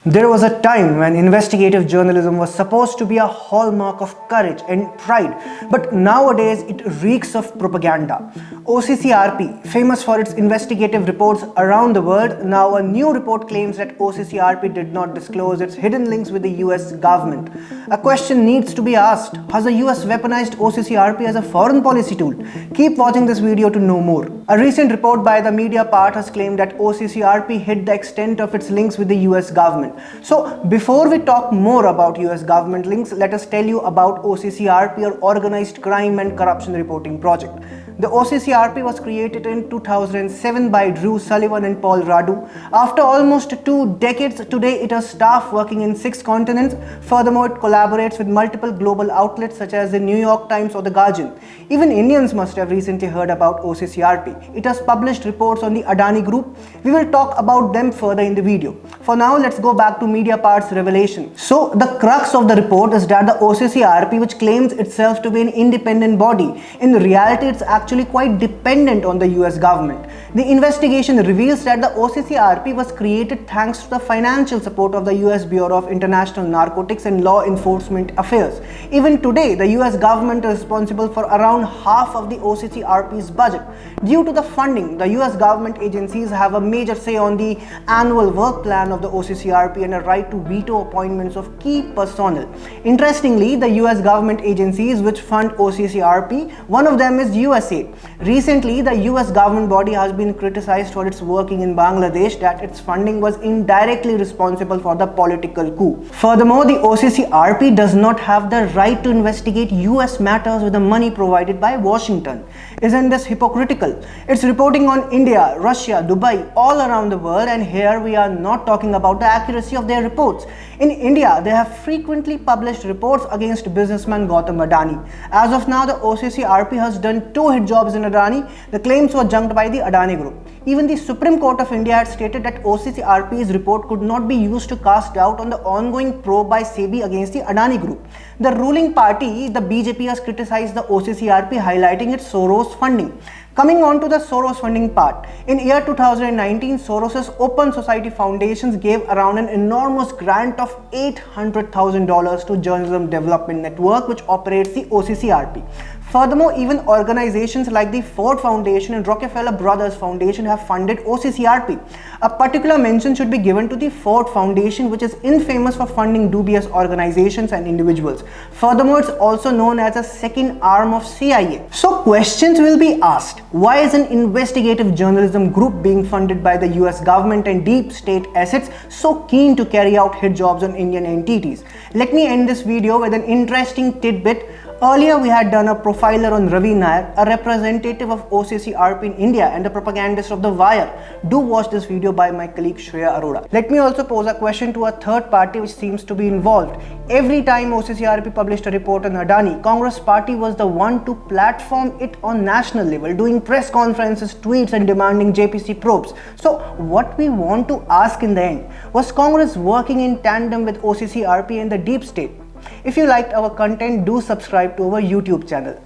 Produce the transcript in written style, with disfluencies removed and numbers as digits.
There was a time when investigative journalism was supposed to be a hallmark of courage and pride, but nowadays it reeks of propaganda. OCCRP, famous for its investigative reports around the world, now a new report claims that OCCRP did not disclose its hidden links with the US government. A question needs to be asked: has the US weaponized OCCRP as a foreign policy tool? Keep watching this video to know more. A recent report by the media part has claimed that OCCRP hid the extent of its links with the US government. So before we talk more about US government links, let us tell you about OCCRP, or Organized Crime and Corruption Reporting Project. The OCCRP was created in 2007 by Drew Sullivan and Paul Radu. After almost 2 decades, today it has staff working in 6 continents. Furthermore, it collaborates with multiple global outlets such as the New York Times or the Guardian. Even Indians must have recently heard about OCCRP. It has published reports on the Adani group. We will talk about them further in the video. For now, let's go back to Mediapart's revelation. So the crux of the report is that the OCCRP, which claims itself to be an independent body, in reality it's actually quite dependent on the US government. The investigation reveals that the OCCRP was created thanks to the financial support of the US Bureau of International Narcotics and Law Enforcement Affairs. Even today, the US government is responsible for around half of the OCCRP's budget. Due to the funding, the US government agencies have a major say on the annual work plan of the OCCRP and a right to veto appointments of key personnel. Interestingly, the US government agencies which fund OCCRP, one of them is USA. Recently, the US government body has been criticized for its working in Bangladesh, that its funding was indirectly responsible for the political coup. Furthermore, the OCCRP does not have the right to investigate US matters with the money provided by Washington. Isn't this hypocritical? It's reporting on India, Russia, Dubai, all around the world, and here we are not talking about the accuracy of their reports. In India, they have frequently published reports against businessman Gautam Adani. As of now, the OCCRP has done 2 hit jobs in Adani. The claims were junked by the Adani group. Even the Supreme Court of India had stated that OCCRP's report could not be used to cast doubt on the ongoing probe by SEBI against the Adani group. The ruling party, the BJP, has criticized the OCCRP, highlighting its Soros funding. Coming on to the Soros funding part. In year 2019, Soros's Open Society Foundations gave around an enormous grant of $800,000 to Journalism Development Network, which operates the OCCRP. Furthermore, even organizations like the Ford Foundation and Rockefeller Brothers Foundation have funded OCCRP. A particular mention should be given to the Ford Foundation, which is infamous for funding dubious organizations and individuals. Furthermore, it's also known as a second arm of CIA. So questions will be asked. Why is an investigative journalism group being funded by the US government and deep state assets so keen to carry out hit jobs on Indian entities? Let me end this video with an interesting tidbit. Earlier, we had done a profiler on Ravi Nair, a representative of OCCRP in India and a propagandist of The Wire. Do watch this video by my colleague Shreya Arora. Let me also pose a question to a third party which seems to be involved. Every time OCCRP published a report on Adani, Congress party was the one to platform it on national level, doing press conferences, tweets and demanding JPC probes. So what we want to ask in the end, was Congress working in tandem with OCCRP and the deep state? If you liked our content, do subscribe to our YouTube channel.